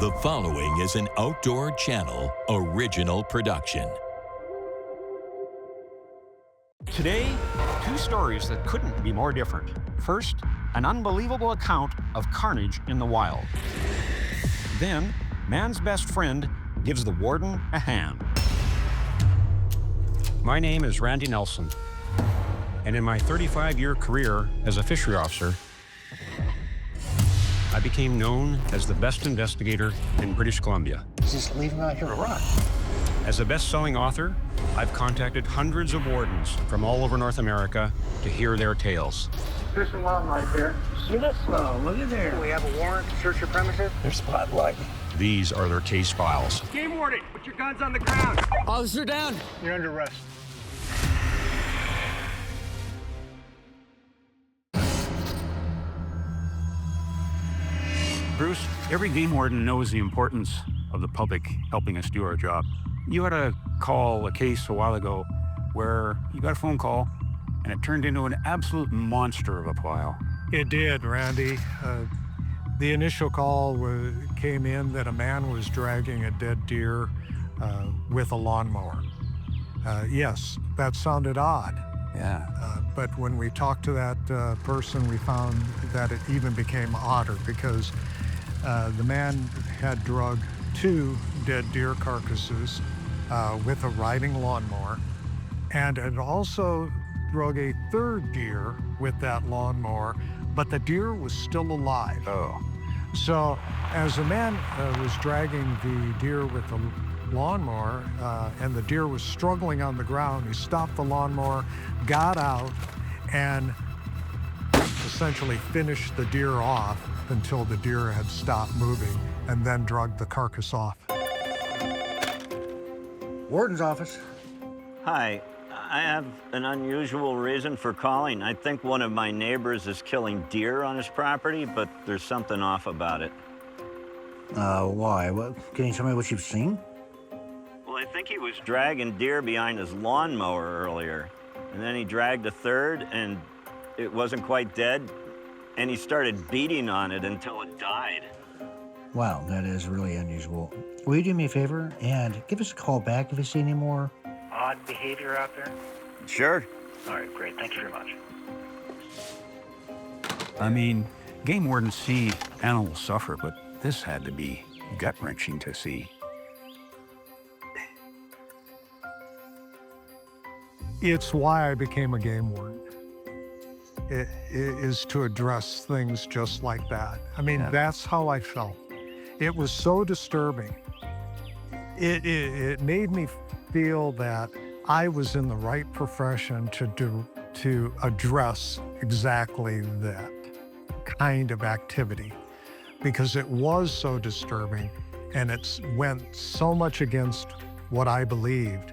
The following is an Outdoor Channel original production. Today, two stories that couldn't be more different. First, an unbelievable account of carnage in the wild. Then, man's best friend gives the warden a hand. My name is Randy Nelson, and in my 35-year career as a fishery officer, I became known as the best investigator in British Columbia. Just leave him out here to rot. As a best-selling author, I've contacted hundreds of wardens from all over North America to hear their tales. There's a lot right there. See this? Oh, look at there. We have a warrant to search your premises. There's spotlight. These are their case files. Game warden, put your guns on the ground. Officer down. You're under arrest. Bruce, every game warden knows the importance of the public helping us do our job. You had a call, a case a while ago, where you got a phone call, and it turned into an absolute monster of a file. It did, Randy. The initial call came in that a man was dragging a dead deer with a lawnmower. Yes, that sounded odd. Yeah. But when we talked to that person, we found that it even became odder because the man had drugged two dead deer carcasses with a riding lawnmower, and had also drug a third deer with that lawnmower, but the deer was still alive. Oh. So as the man was dragging the deer with the lawnmower, and the deer was struggling on the ground, he stopped the lawnmower, got out, and essentially finished the deer off until the deer had stopped moving, and then drugged the carcass off. Warden's office. Hi, I have an unusual reason for calling. I think one of my neighbors is killing deer on his property, but there's something off about it. Why? Can you tell me what you've seen? Well, I think he was dragging deer behind his lawnmower earlier, and then he dragged a third, and it wasn't quite dead, and he started beating on it until it died. Wow, that is really unusual. Will you do me a favor and give us a call back if you see any more odd behavior out there? Sure. All right, great. Thank you very much. I mean, game wardens see animals suffer, but this had to be gut-wrenching to see. It's why I became a game warden. It is to address things just like that. I mean, That's how I felt. It was so disturbing. It made me feel that I was in the right profession to address exactly that kind of activity, because it was so disturbing, and it went so much against what I believed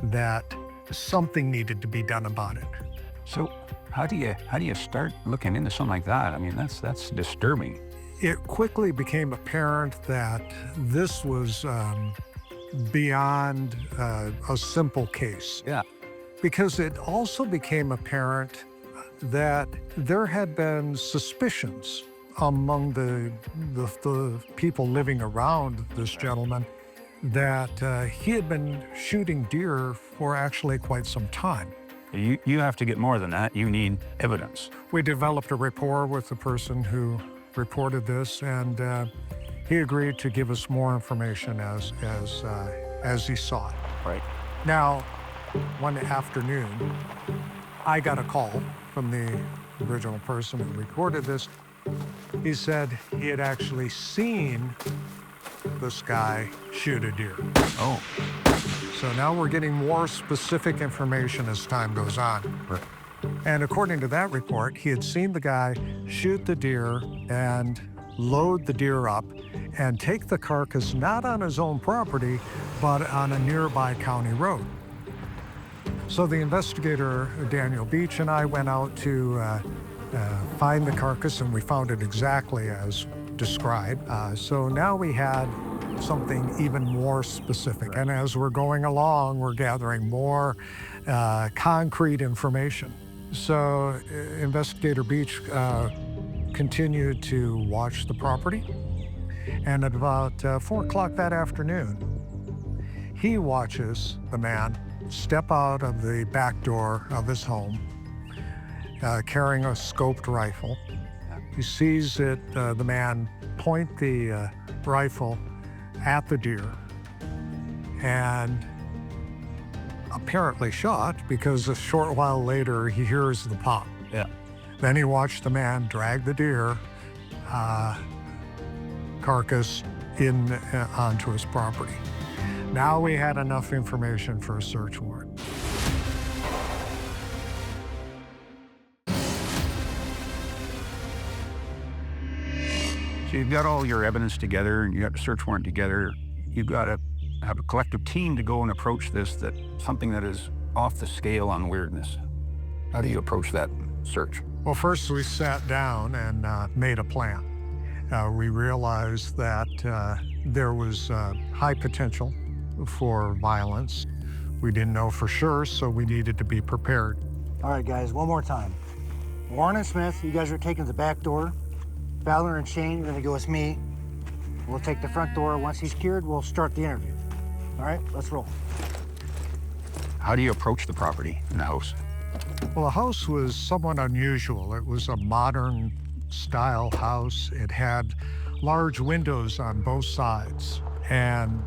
that something needed to be done about it. So how do you start looking into something like that? I mean, that's disturbing. It quickly became apparent that this was beyond a simple case. Yeah. Because it also became apparent that there had been suspicions among the people living around this gentleman that he had been shooting deer for actually quite some time. You have to get more than that. You need evidence. We developed a rapport with the person who reported this, and he agreed to give us more information as he saw it. Right. Now, one afternoon, I got a call from the original person who recorded this. He said he had actually seen this guy shoot a deer. Oh. So now we're getting more specific information as time goes on. Right. And according to that report, he had seen the guy shoot the deer and load the deer up and take the carcass not on his own property, but on a nearby county road. So the investigator, Daniel Beach, and I went out to find the carcass, and we found it exactly as described. So now we had something even more specific. Right. And as we're going along, we're gathering more concrete information. So Investigator Beach continued to watch the property. And at about 4 o'clock that afternoon, he watches the man step out of the back door of his home, carrying a scoped rifle. He sees the man point the rifle at the deer and apparently shot, because a short while later he hears the pop. Yeah. Then he watched the man drag the deer carcass onto his property. Now we had enough information for a search warrant. So you've got all your evidence together and you got the search warrant together. You've got to have a collective team to go and approach this, something that is off the scale on weirdness. How do you approach that search? Well, first we sat down and made a plan. We realized that there was high potential for violence. We didn't know for sure, so we needed to be prepared. All right, guys, one more time. Warren and Smith, you guys are taking the back door. Fowler and Shane, you're gonna go with me. We'll take the front door. Once he's cured, we'll start the interview. All right, let's roll. How do you approach the property in the house? Well, the house was somewhat unusual. It was a modern style house. It had large windows on both sides, and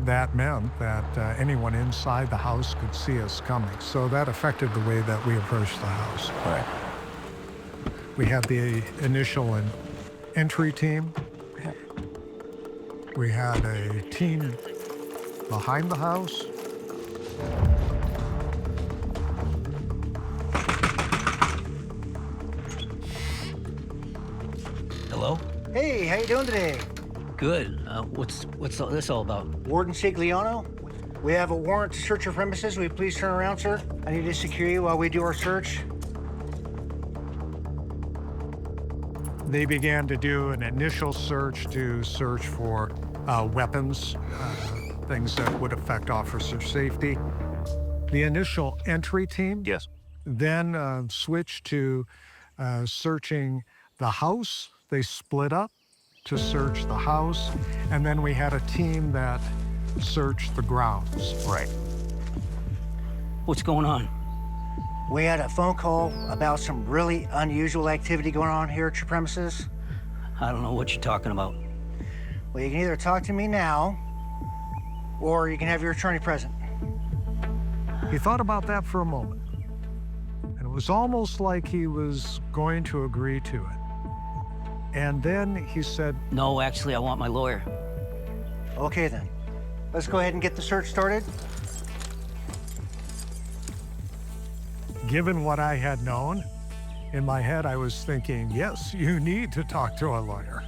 that meant that anyone inside the house could see us coming. So that affected the way that we approached the house. All right. We had the initial entry team. We had a team behind the house. Hello? Hey, how you doing today? Good. What's this all about? Warden Sigliano? We have a warrant to search your premises. Will you please turn around, sir? I need to secure you while we do our search. They began to do an initial search for weapons, things that would affect officer safety. The initial entry team then switched to searching the house. They split up to search the house, and then we had a team that searched the grounds. Right. What's going on? We had a phone call about some really unusual activity going on here at your premises. I don't know what you're talking about. Well, you can either talk to me now, or you can have your attorney present. He thought about that for a moment, and it was almost like he was going to agree to it. And then he said, No, actually, I want my lawyer. Okay, then. Let's go ahead and get the search started. given what I had known, in my head I was thinking, yes, you need to talk to a lawyer.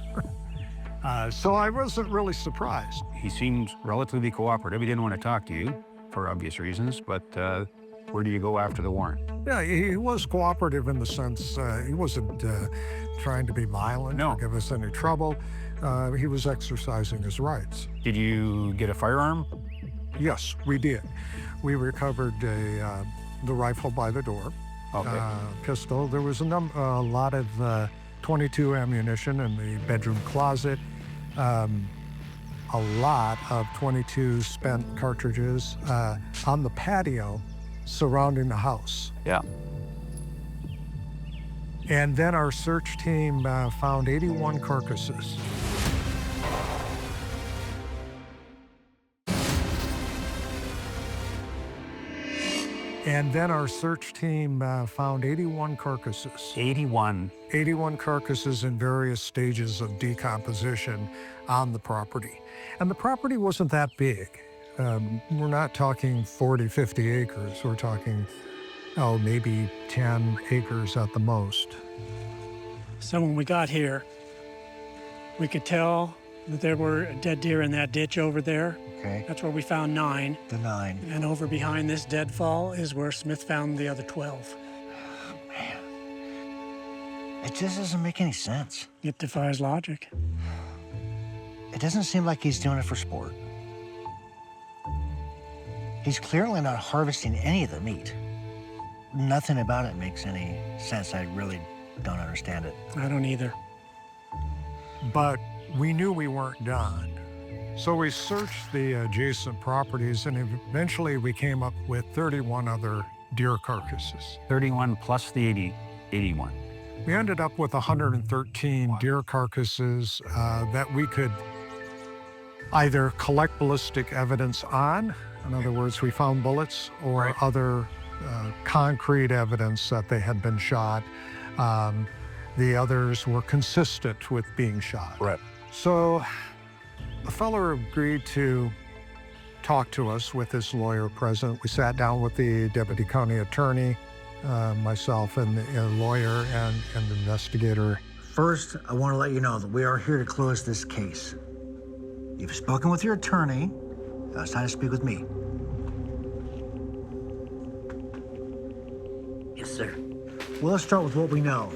So I wasn't really surprised. He seems relatively cooperative. He didn't want to talk to you for obvious reasons, but where do you go after the warrant? Yeah, he was cooperative in the sense he wasn't trying to be violent or give us any trouble. He was exercising his rights. Did you get a firearm? Yes, we did. We recovered the rifle by the door, pistol. There was a lot of .22 ammunition in the bedroom closet, a lot of .22 spent cartridges on the patio surrounding the house. Yeah. And then our search team found 81 carcasses. And then our search team found 81 carcasses. 81. 81 carcasses in various stages of decomposition on the property. And the property wasn't that big. We're not talking 40, 50 acres. We're talking, maybe 10 acres at the most. So when we got here, we could tell that there were dead deer in that ditch over there. Okay. That's where we found 9. The 9. And over behind this deadfall is where Smith found the other 12. Man. It just doesn't make any sense. It defies logic. It doesn't seem like he's doing it for sport. He's clearly not harvesting any of the meat. Nothing about it makes any sense. I really don't understand it. I don't either. But we knew we weren't done. So we searched the adjacent properties, and eventually we came up with 31 other deer carcasses. 31 plus the 81. We ended up with 113 deer carcasses that we could either collect ballistic evidence on, in other words, we found bullets, or other concrete evidence that they had been shot. The others were consistent with being shot. Right. So a fellow agreed to talk to us with his lawyer present. We sat down with the deputy county attorney, myself and the lawyer and the investigator. First, I want to let you know that we are here to close this case. You've spoken with your attorney. Now it's time to speak with me. Yes, sir. Well, let's start with what we know.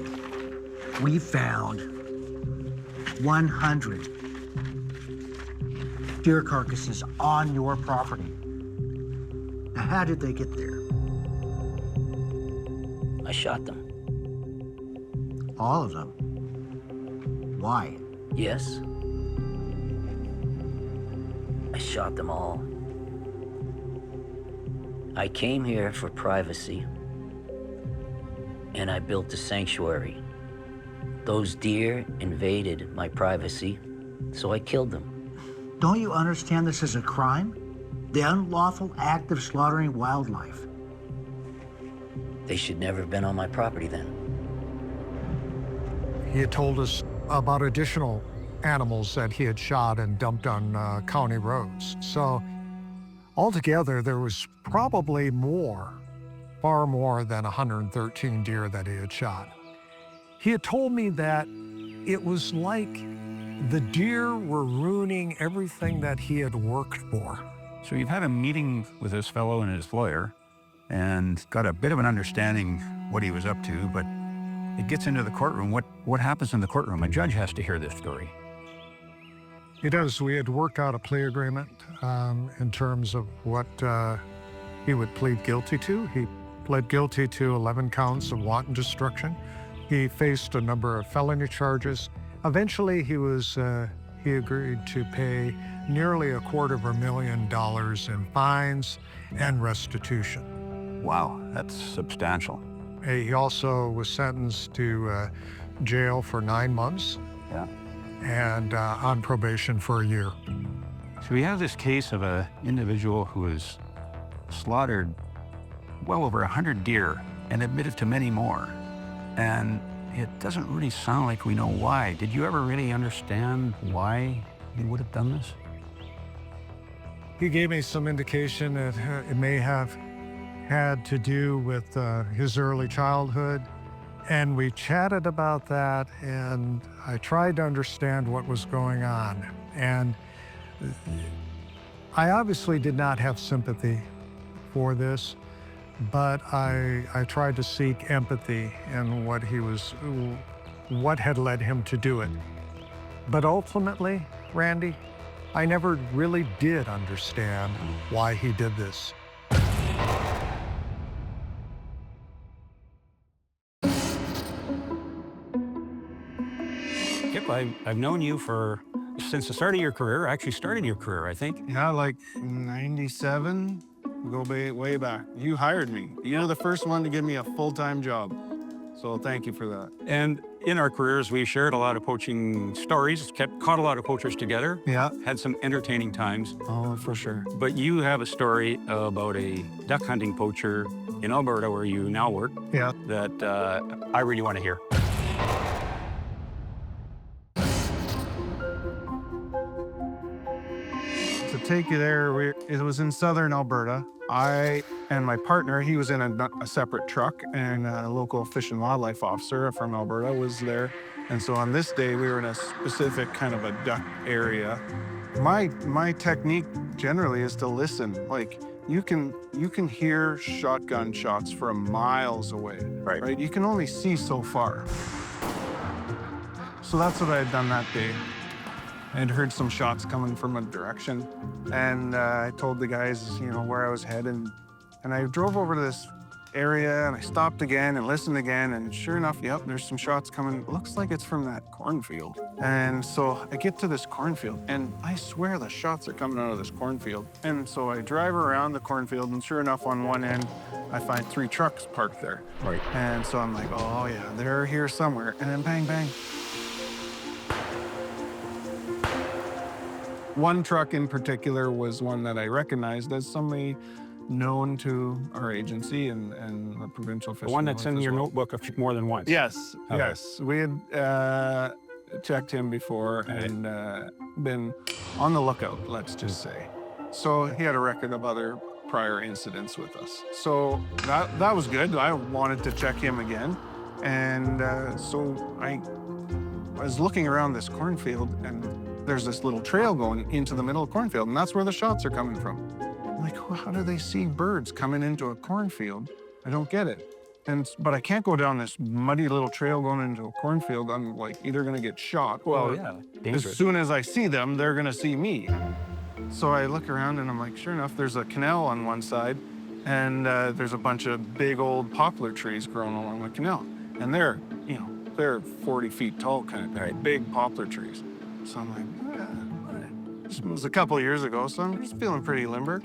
We found 100 deer carcasses on your property. Now, how did they get there? I shot them. All of them. Why? Yes. I shot them all. I came here for privacy, and I built a sanctuary. Those deer invaded my privacy, so I killed them. Don't you understand this is a crime? The unlawful act of slaughtering wildlife. They should never have been on my property then. He had told us about additional animals that he had shot and dumped on county roads. So altogether, there was probably more, far more than 113 deer that he had shot. He had told me that it was like the deer were ruining everything that he had worked for. So you've had a meeting with this fellow and his lawyer and got a bit of an understanding what he was up to, but it gets into the courtroom. What happens in the courtroom? A judge has to hear this story. It does. We had worked out a plea agreement in terms of what he would plead guilty to. He pled guilty to 11 counts of wanton destruction. He faced a number of felony charges. Eventually, he agreed to pay nearly $250,000 in fines and restitution. Wow, that's substantial. He also was sentenced to jail for 9 months. Yeah. And on probation for a year. So we have this case of an individual who has slaughtered well over 100 deer and admitted to many more. And it doesn't really sound like we know why. Did you ever really understand why he would have done this? He gave me some indication that it may have had to do with his early childhood. And we chatted about that, and I tried to understand what was going on. And I obviously did not have sympathy for this, but I tried to seek empathy in what had led him to do it. But ultimately, Randy, I never really did understand why he did this. Kip, I've known you since the start of your career, actually starting your career, I think. Yeah, like 97, we go way back. You hired me. You're the first one to give me a full-time job. So thank you for that. And in our careers, we shared a lot of poaching stories, caught a lot of poachers together. Yeah. Had some entertaining times. Oh, for sure. But you have a story about a duck hunting poacher in Alberta, where you now work, Yeah. that I really want to hear. To take you there, it was in southern Alberta. I and my partner, he was in a separate truck, and a local fish and wildlife officer from Alberta was there. And so on this day, we were in a specific kind of a duck area. My technique generally is to listen. Like you can hear shotgun shots from miles away, right? You can only see so far. So that's what I had done that day. I had heard some shots coming from a direction, and I told the guys, where I was heading, and I drove over to this area, and I stopped again and listened again, and sure enough, yep, there's some shots coming. It looks like it's from that cornfield. And so I get to this cornfield, and I swear the shots are coming out of this cornfield. And so I drive around the cornfield, and sure enough, on one end, I find 3 trucks parked there. Right. And so I'm like, oh yeah, they're here somewhere. And then bang, bang. One truck in particular was one that I recognized as somebody known to our agency and the provincial fish. The one that's in your notebook more than once. Yes, Okay. yes. We had checked him before and been on the lookout, let's just say. So he had a record of other prior incidents with us. So that was good. I wanted to check him again. And so I was looking around this cornfield, and there's this little trail going into the middle of the cornfield, and that's where the shots are coming from. I'm like, well, how do they see birds coming into a cornfield? I don't get it. But I can't go down this muddy little trail going into a cornfield. I'm like either gonna get shot, or dangerous. as soon as I see them, they're gonna see me. So I look around and I'm like, sure enough, there's a canal on one side, and there's a bunch of big old poplar trees growing along the canal. And they're 40 feet tall kind of thing, big poplar trees. So I'm like, this was a couple of years ago, so I'm just feeling pretty limber.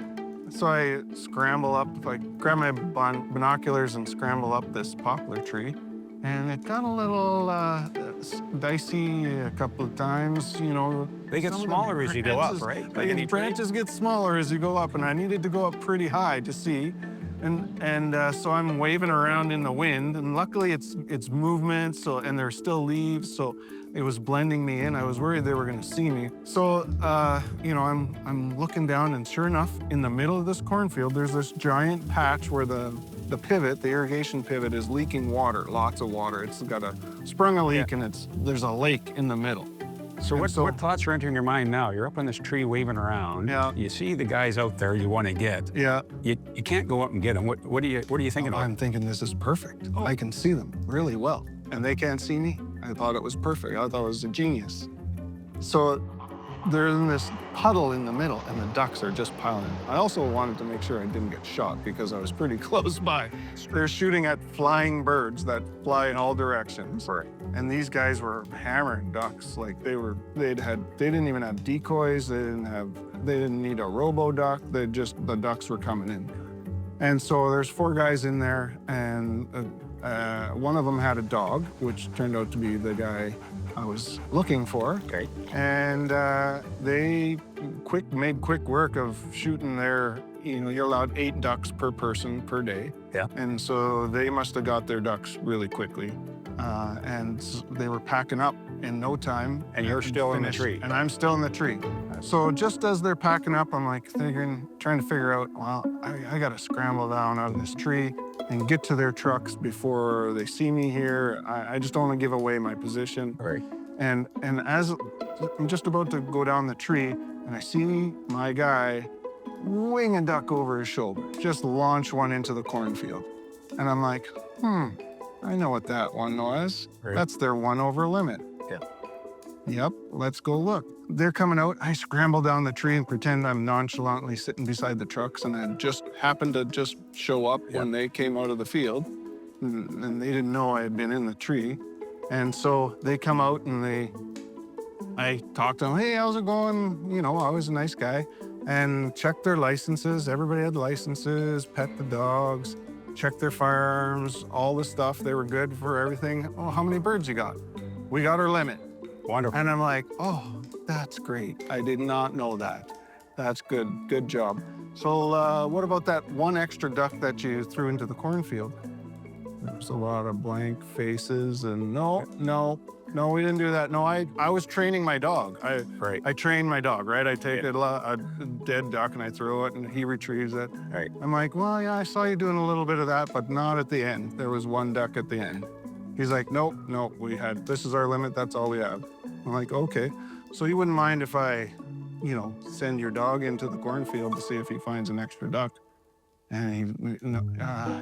So I scramble up, I grab my binoculars and scramble up this poplar tree. And it got a little dicey a couple of times, you know. They get smaller as you go up, right? Like The any branches get smaller as you go up, and I needed to go up pretty high to see. And so I'm waving around in the wind, and luckily it's movement, and there's still leaves, so it was blending me in. I was worried they were gonna see me. So, I'm looking down, and sure enough, in the middle of this cornfield, there's this giant patch where the pivot, the irrigation pivot, is leaking water, lots of water. It's got sprung a leak, and there's a lake in the middle. So what thoughts are entering your mind now? You're up on this tree waving around. Yeah. You see the guys out there you want to get. Yeah. You can't go up and get them. What are you thinking about? I'm thinking this is perfect. I can see them really well, and they can't see me. I thought it was perfect. I thought it was a genius. So they're in this puddle in the middle, and the ducks are just piling in. I also wanted to make sure I didn't get shot because I was pretty close by. They're shooting at flying birds that fly in all directions. Right. And these guys were hammering ducks. Like they didn't even have decoys. They didn't need a robo duck. The ducks were coming in. And so there's 4 guys in there, and one of them had a dog, which turned out to be the guy I was looking for. Okay. And they made quick work of shooting you're allowed 8 ducks per person per day. Yeah. And so they must have got their ducks really quickly. And they were packing up in no time. And you're still in the tree. And I'm still in the tree. So just as they're packing up, I'm like trying to figure out, well, I got to scramble down out of this tree and get to their trucks before they see me here. I just don't want to give away my position. Right. And as I'm just about to go down the tree, and I see my guy wing a duck over his shoulder, just launch one into the cornfield. And I'm like, I know what that one was. Right. That's their 1 over limit. Yeah. Yep, let's go look. They're coming out. I scramble down the tree and pretend I'm nonchalantly sitting beside the trucks, and I just happened to just show up when they came out of the field. And they didn't know I had been in the tree. And so they come out, and I talked to them, hey, how's it going? You know, I was a nice guy. And checked their licenses. Everybody had licenses, pet the dogs, checked their firearms, all the stuff. They were good for everything. Oh, how many birds you got? We got our limit. Wonderful. And I'm like, oh, that's great. I did not know that. That's good. Good job. So what about that 1 extra duck that you threw into the cornfield? There's a lot of blank faces, and no, we didn't do that. No, I was training my dog. I trained my dog, right? I take a dead duck and I throw it, and he retrieves it. Right. I'm like, well, yeah, I saw you doing a little bit of that, but not at the end. There was 1 duck at the end. He's like, nope, this is our limit. That's all we have. I'm like, okay. So you wouldn't mind if I, send your dog into the cornfield to see if he finds an extra duck? And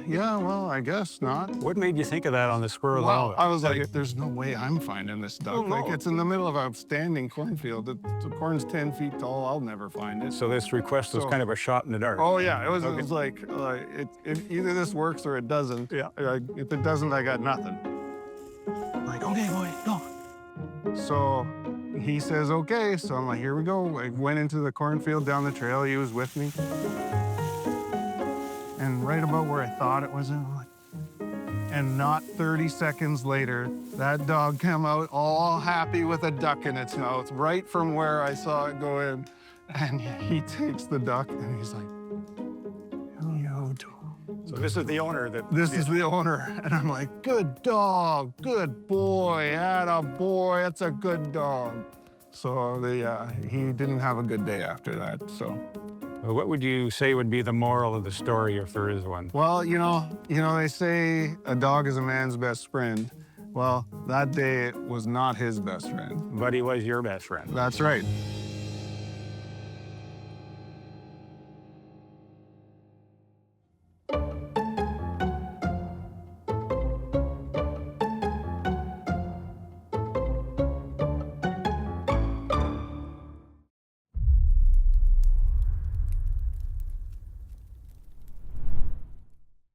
yeah, well, I guess not. What made you think of that on the spur of the Well, moment? I was like, there's no way I'm finding this duck. Oh, Like, no. it's in the middle of a standing cornfield. The corn's 10 feet tall. I'll never find it. So this request was So- kind of a shot in the dark. Oh, yeah. It was, Okay. it was like either this works or it doesn't. Yeah. If it doesn't, I got nothing. I'm like, okay, boy, go. So he says, okay. So I'm like, here we go. I went into the cornfield down the trail. He was with me. And right about where I thought it was, I'm like, and not 30 seconds later, that dog came out all happy with a duck in its mouth, right from where I saw it go in. And he takes the duck and he's like, yo, dog. So this is the owner that... This is the owner. And I'm like, good dog, good boy, atta boy, that's a good dog. So he didn't have a good day after that, so. Well, what would you say would be the moral of the story, if there is one? Well, you know, they say a dog is a man's best friend. Well, that day it was not his best friend. But he was your best friend. That's right.